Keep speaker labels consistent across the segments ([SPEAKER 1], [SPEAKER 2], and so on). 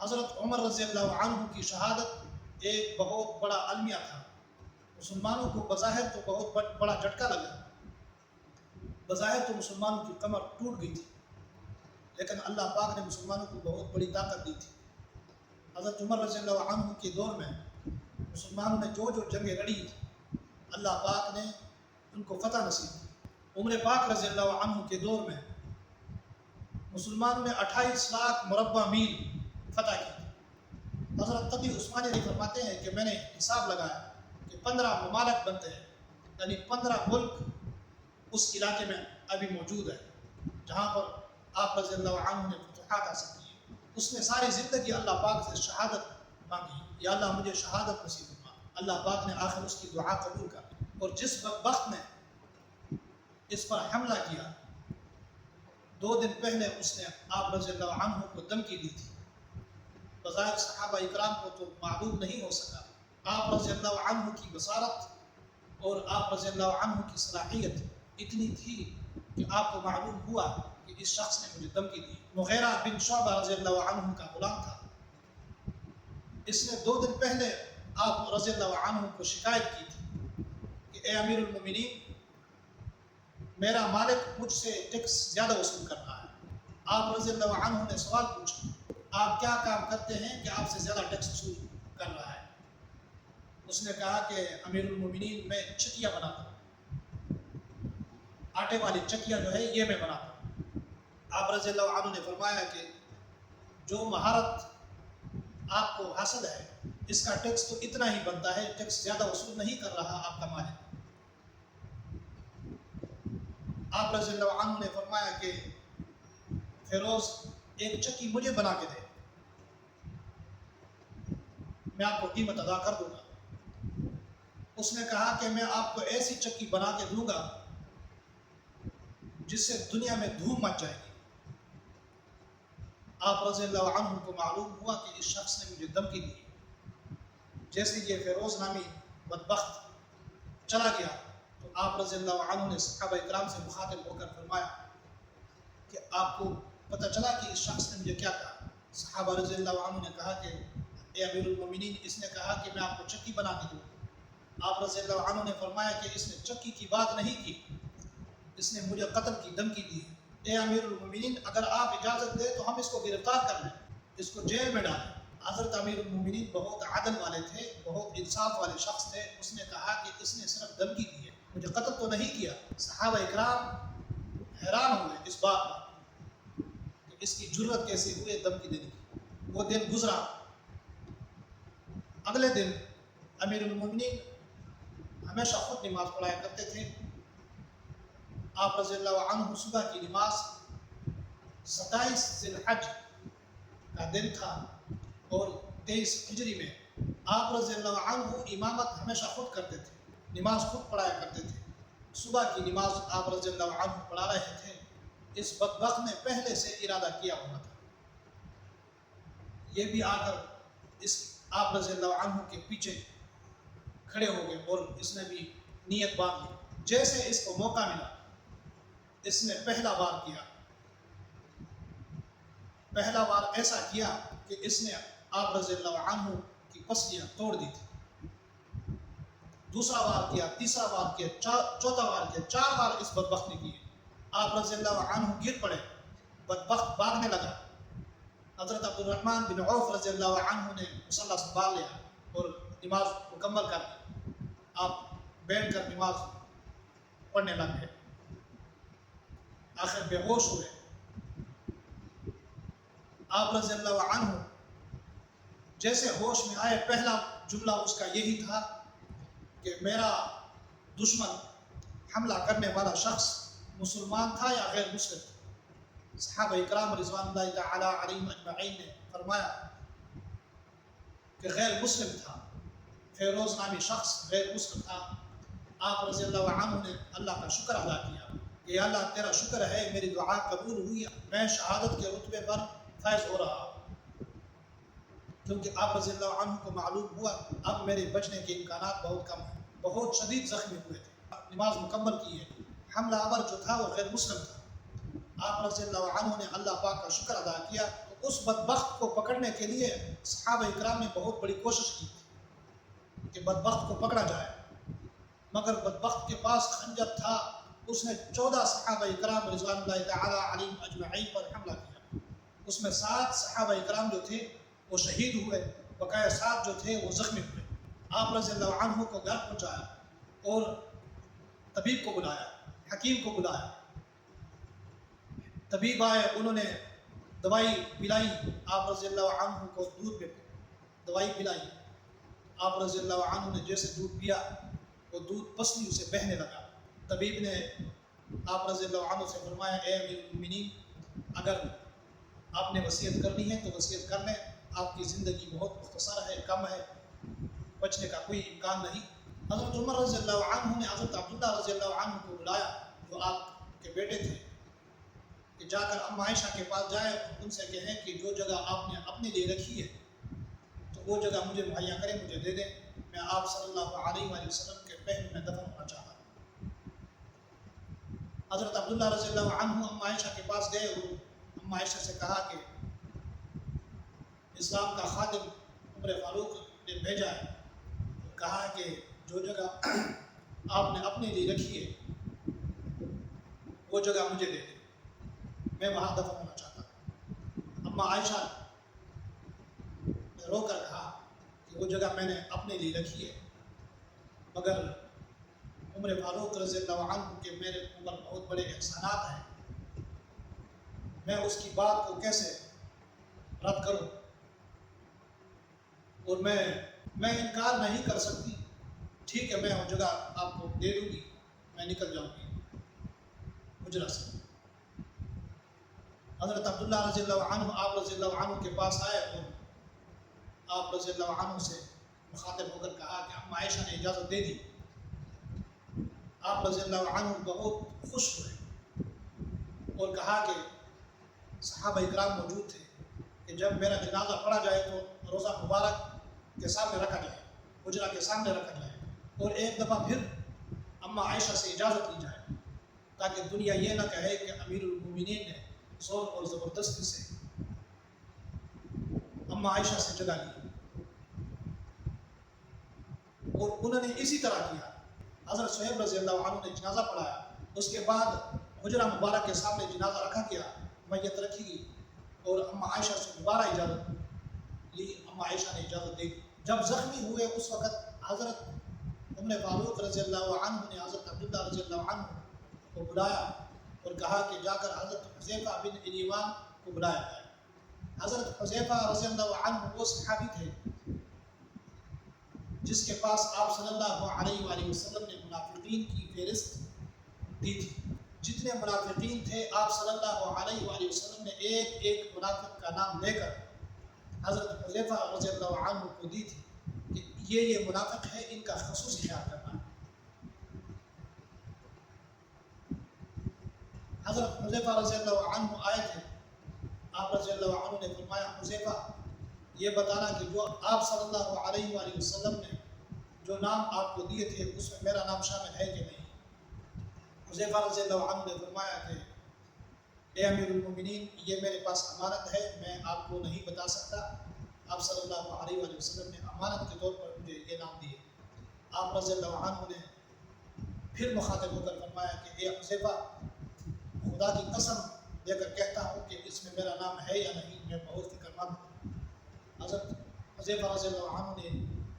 [SPEAKER 1] حضرت عمر رضی اللہ عنہ کی شہادت ایک بہت بڑا المیہ تھا۔ مسلمانوں کو بظاہر تو بہت بڑا جھٹکا لگا، بظاہر تو مسلمانوں کی کمر ٹوٹ گئی تھی، لیکن اللہ پاک نے مسلمانوں کو بہت بڑی طاقت دی تھی۔ حضرت عمر رضی اللہ عنہ کے دور میں مسلمانوں نے جو جنگیں لڑی تھی، اللہ پاک نے ان کو فتح نصیب کی۔ عمر پاک رضی اللہ عنہ کے دور میں مسلمانوں نے 28 لاکھ مربع میل فتح کی۔ حضرت تقی عثمانی علی فرماتے ہیں کہ میں نے حساب لگایا کہ 15 ممالک بنتے ہیں، یعنی 15 ملک اس علاقے میں ابھی موجود ہے جہاں پر آپ رضی اللہ عنہ نے فتوحات حاصل کی۔ اس نے ساری زندگی اللہ پاک سے شہادت مانگی، یا اللہ مجھے شہادت نصیب فرما۔ اللہ پاک نے آخر اس کی دعا قبول کر لی، اور جس بدبخت نے اس پر حملہ کیا 2 دن پہلے اس نے آپ رضی اللہ عنہ کو دھمکی دی تھی۔ بظاہر صحابہ اکرام کو تو معلوم نہیں ہو سکا، آپ رضی اللہ عنہ کی بصارت اور آپ رضی اللہ عنہ کی صلاحیت اتنی تھی کہ آپ کو معلوم ہوا کہ اس شخص نے مجھے دھمکی دی۔ مغیرہ بن شعبہ رضی اللہ عنہ کا غلام تھا، اس نے 2 دن پہلے آپ رضی اللہ عنہ کو شکایت کی تھی کہ اے امیر المومنین، میرا مالک مجھ سے ٹیکس زیادہ وصول کر رہا ہے۔ آپ رضی اللہ عنہ نے سوال پوچھا، آپ کیا کام کرتے ہیں کہ آپ سے زیادہ ٹیکس وصول کر رہا ہے؟ اس نے کہا کہ امیر المومنین میں چکیاں بناتا ہوں، آٹے والی چکیاں جو ہے یہ میں بناتا ہوں۔ آپ رضی اللہ عنہ نے فرمایا کہ جو مہارت آپ کو حاصل ہے اس کا ٹیکس تو اتنا ہی بنتا ہے، ٹیکس زیادہ وصول نہیں کر رہا آپ کا مالک۔ آپ رضی اللہ عنہ نے فرمایا کہ فیروز ایک چکی مجھے بنا کے دے، میں آپ کو قیمت ادا کر دوں گا۔ اس نے کہا کہ میں آپ کو ایسی چکی بنا کے دوں گا جس سے دنیا میں دھوم مچ جائے گی۔ آپ رضی اللہ عنہ کو معلوم ہوا کہ اس شخص نے مجھے دھمکی دی۔ جیسے یہ فیروز نامی بدبخت چلا گیا تو آپ رضی اللہ عنہ نے صحابہ اکرام سے مخاطب ہو کر فرمایا کہ آپ کو پتہ چلا کہ اس شخص نے مجھے کیا کہا؟ صحابہ رضی اللہ عنہ نے کہا کہ اے امیر المومنین، اس نے کہا کہ میں آپ کو چکی بنا کے دوں۔ آپ رضی اللہ عنہ نے فرمایا کہ اس نے چکی کی بات نہیں کی، اس نے مجھے قتل کی دھمکی دی۔ اے امیر المومنین، اگر آپ اجازت دیں تو ہم اس کو گرفتار کر لیں، اس کو جیل میں ڈالیں۔ حضرت امیر المومنین بہت عدل والے تھے، بہت انصاف والے شخص تھے۔ اس نے کہا کہ اس نے صرف دھمکی دی ہے، مجھے قتل تو نہیں کیا۔ صحابہ اکرام حیران ہوئے اس بات پر کہ اس کی جرت کیسے ہوئے دھمکی دینے کی۔ وہ دن گزرا، اگلے دن امیر المومنین ہمیشہ خود نماز پڑھایا کرتے تھے۔ آپ رضی اللہ عنہ صبح کی نماز 27 ذی الحج کا دن تھا اور 23 ہجری میں آپ رضی اللہ عنہ امامت ہمیشہ خود کرتے تھے، نماز خود پڑھایا کرتے تھے۔ صبح کی نماز آپ رضی اللہ عنہ پڑھا رہے تھے، اس بدبخت نے پہلے سے ارادہ کیا ہوا تھا، یہ بھی آ کر اس آپ رضی اللہ عنہ کے پیچھے کھڑے ہو گئے اور اس نے بھی نیت باندھ لی۔ جیسے اس کو موقع ملا اس نے پہلا وار ایسا کیا کہ اس نے آپ رضی اللہ عنہ کی پسلیاں توڑ دی تھی۔ دوسرا وار کیا، تیسرا وار کیا، چوتھا وار کیا، 4 بار اس بدبخت نے کیے۔ آپ رضی اللہ عنہ گر پڑے، بدبخت بھاگنے لگا۔ حضرت عبد الرحمن بن عوف رضی اللہ عنہ نے مصلی سنبھال لیا اور نماز مکمل کر دی۔ آپ بیٹھ کر نماز پڑھنے لگ گئے، آخر بے ہوش ہوئے۔ آپ رضی اللہ عنہ جیسے ہوش میں آئے، پہلا جملہ اس کا یہی تھا کہ میرا دشمن حملہ کرنے والا شخص مسلمان تھا یا غیر مسلم تھا؟ صحابہ اکرام رضوان اللہ تعالی علیہم اجمعین نے فرمایا کہ غیر مسلم تھا، فیروز نامی شخص غیر مسلم تھا۔ آپ رضی اللہ عنہ نے اللہ کا شکر ادا کیا کہ یا اللہ تیرا شکر ہے، میری دعا قبول ہوئی، میں شہادت کے رتبے پر فائز ہو رہا ہوں، کیونکہ آپ رضی اللہ عنہ کو معلوم ہوا اب میرے بچنے کے امکانات بہت کم ہیں۔ بہت شدید زخمی ہوئے تھے، نماز مکمل کی ہے، حملہ آور جو تھا وہ غیر مسلم تھا۔ آپ رضی اللہ عنہ نے اللہ پاک کا شکر ادا کیا تو اس بدبخت کو پکڑنے کے لیے صحابہ اکرام نے بہت بڑی کوشش کی تھی کہ بدبخت کو پکڑا جائے، مگر بدبخت کے پاس خنجر تھا۔ اس نے 14 صحابہ اکرام رضوان اللہ تعالی علیہم اجمعین پر حملہ کیا۔ اس میں 7 صحابہ اکرام جو تھے وہ شہید ہوئے، بقایا 7 جو تھے وہ زخمی ہوئے۔ آپ رضی اللہ عنہ کو گھر پہنچایا اور طبیب کو بلایا، حکیم کو بلایا۔ طبیب آئے، انہوں نے دوائی پلائی، آپ رضی اللہ عنہ کو دودھ میں دوائی پلائی۔ آپ رضی اللہ عنہ نے جیسے دودھ پیا وہ دودھ پسلی اسے بہنے لگا۔ طبیب نے آپ رضی اللہ عنہ سے فرمایا، اے امیر المومنین، اگر آپ نے وصیت کرنی ہے تو وصیت کر لیں، آپ کی زندگی بہت مختصر ہے، کم ہے، بچنے کا کوئی امکان نہیں۔ حضرت عمر رضی اللہ عنہ نے حضرت عبداللہ رضی اللہ عنہ کو بلایا جو آپ کے بیٹے تھے، کہ جا کر ام عائشہ کے پاس جائے، ان سے کہیں کہ جو جگہ آپ نے اپنے لیے رکھی ہے تو وہ جگہ مجھے مہیا کریں، مجھے دے دیں، میں آپ صلی اللہ علیہ وآلہ وسلم کے پہلو میں دفن ہونا چاہتا ہوں۔ حضرت عبداللہ رضی اللہ عنہ ام عائشہ کے پاس گئے اور ام عائشہ سے کہا کہ اسلام کا خادم عمر فاروق نے بھیجا ہے، کہا کہ جو جگہ آپ نے اپنے لیے رکھی ہے وہ جگہ مجھے دے دیں، میں وہاں دفن ہونا چاہتا ہوں۔ اما عائشہ نے رو کر کہا کہ وہ جگہ میں نے اپنے لیے رکھی ہے، مگر عمر فاروق رضی اللہ عنہ کے میرے اوپر بہت بڑے احسانات ہیں، میں اس کی بات کو کیسے رد کروں، اور میں انکار نہیں کر سکتی۔ ٹھیک ہے، میں وہ جگہ آپ کو دے دوں گی، میں نکل جاؤں گی حجرہ سے۔ حضرت عبداللہ رضی اللہ عنہ آپ رضی اللہ عنہ کے پاس آئے اور آپ رضی اللہ عنہ سے مخاطب ہو کر کہا کہ ام عائشہ نے اجازت دے دی۔ آپ رضی اللہ عنہ بہت خوش ہوئے اور کہا کہ صحابہ اکرام موجود تھے کہ جب میرا جنازہ پڑھا جائے تو روزہ مبارک کے سامنے رکھا جائے، حجرہ کے سامنے رکھا جائے، اور ایک دفعہ پھر اما عائشہ سے اجازت لی جائے، تاکہ دنیا یہ نہ کہے کہ امیر المومنین نے زور اور زبردستی سے اما عائشہ سے جگہ لی۔ اور انہوں نے اسی طرح کیا۔ حضرت صہیب رضی اللہ عنہ نے جنازہ پڑھایا، اس کے بعد حجرہ مبارک کے سامنے جنازہ رکھا گیا، میت رکھی گئی، اور اما عائشہ سے دوبارہ اجازت لی، اما عائشہ نے اجازت دی۔ جب زخمی ہوئے اس وقت حضرت عمر فاروق رضی اللہ عنہ نے حضرت عبداللہ رضی اللہ عنہ کو بلایا اور کہا کہ جا کر حضرت حذیفہ بن الیمان کو بلایا جائے۔ حضرت حذیفہ رضی اللہ عنہ وہ صحابی تھے جس کے پاس آپ صلی اللہ علیہ وآلہ وسلم نے منافقین کی فہرست دی تھی۔ جتنے منافقین تھے آپ صلی اللہ علیہ وآلہ وسلم نے ایک ایک منافق کا نام لے کر حضرت حذیفہ رضی اللہ عنہ کو دی تھی کہ یہ منافق ہے، ان کا خصوصی خیال کرنا ہے۔ حضرت حذیفہ رضی اللہ عنہ آئے تھے، آپ رضی اللہ عنہ نے فرمایا، حذیفہ یہ بتانا کہ جو آپ صلی اللہ علیہ وآلہ وسلم نے جو نام آپ کو دیے تھے اس میں میرا نام شامل ہے کہ نہیں؟ حذیفہ رضی اللہ عنہ نے فرمایا کہ اے امیر المومنین، یہ میرے پاس امانت ہے، میں آپ کو نہیں بتا سکتا۔ آپ صلی اللہ علیہ وآلہ وسلم نے امانت کے طور پر مجھے یہ نام دیے۔ آپ رضی اللہ عنہ نے پھر مخاطب ہو کر فرمایا کہ اے حذیفہ، خدا کی قسم دے کر کہتا ہوں کہ اس میں میرا نام ہے یا نہیں، میں بہت فکر مند ہوں۔ حضرت حذیفہ رضی اللہ عنہ نے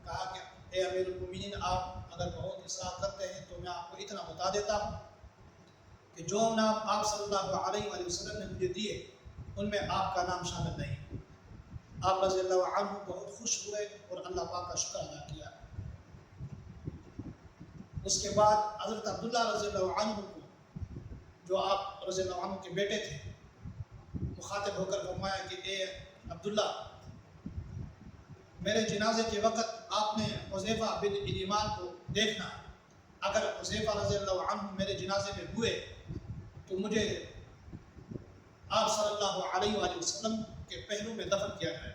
[SPEAKER 1] کہا کہ اے امیر المومنین، آپ اگر بہت اصرار کرتے ہیں تو میں آپ کو اتنا بتا دیتا ہوں کہ جو نام آپ صلی اللہ علیہ وآلہ وسلم نے مجھے دیے ان میں آپ کا نام شامل نہیں۔ آپ رضی اللہ عنہ بہت خوش ہوئے اور اللہ پاک کا شکر ادا کیا۔ اس کے بعد حضرت عبداللہ رضی اللہ عنہ کو، جو آپ رضی اللہ عنہ کے بیٹے تھے، مخاطب ہو کر فرمایا کہ اے عبداللہ، میرے جنازے کے وقت آپ نے حذیفہ بن الیمان کو دیکھنا، اگر حذیفہ رضی اللہ عنہ میرے جنازے میں ہوئے تو مجھے آپ صلی اللہ علیہ وآلہ وسلم کے پہلو میں دفن کیا جائے،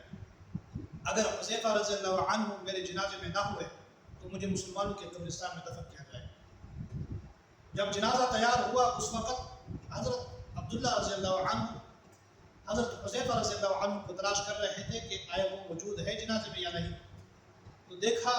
[SPEAKER 1] اگر حذیفہ رضی اللہ عنہ میرے جنازے میں نہ ہوئے تو مجھے مسلمانوں کے قبرستان میں دفن کیا جائے۔ جب جنازہ تیار ہوا اس وقت حضرت عبداللہ رضی اللہ عنہ حضرت حذیفہ رضی اللہ عنہ کو تلاش کر رہے تھے کہ آیا وہ موجود ہے جنازے میں یا نہیں، تو دیکھا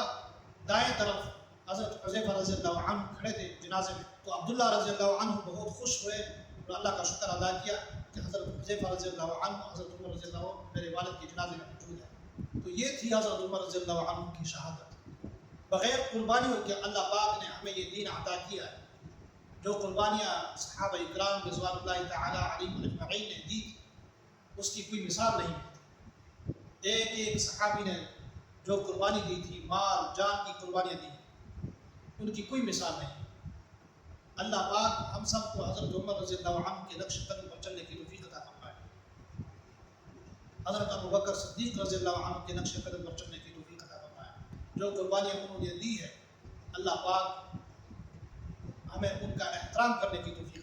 [SPEAKER 1] دائیں طرف حضرت حذیفہ رضی اللہ عنہ کھڑے تھے جنازے میں، تو عبداللہ رضی اللہ عنہ بہت خوش ہوئے اور اللہ کا شکر ادا کیا کہ حضرت حذیفہ رضی اللہ عنہ حضرت عمر رضی اللہ عنہ میرے والد کے جنازے میں موجود ہے۔ تو یہ تھی حضرت عمر رضی اللہ عنہ کی شہادت۔ بغیر قربانیوں کے اللہ پاک نے ہمیں یہ دین عطا کیا ہے۔ جو قربانیاں صحابہ اکرام رضوان اللہ تعالی علیہم اجمعین نے دی اس کی کوئی مثال نہیں ہے۔ ایک ایک صحابی نے جو قربانی دی تھی، مال جان کی قربانیاں دی، ان کی کوئی مثال نہیں۔ اللہ پاک ہم سب کو حضرت عمر رضی اللہ عنہ کے نقش قدم پر چلنے کی توفیق عطا فرمائے، حضرت ابو بکر صدیق رضی اللہ عنہ کے نقش قدم پر چلنے کی توفیق عطا فرمائے۔ جو قربانیاں انہوں نے دی ہے اللہ پاک ہمیں ان کا احترام کرنے کی توفیق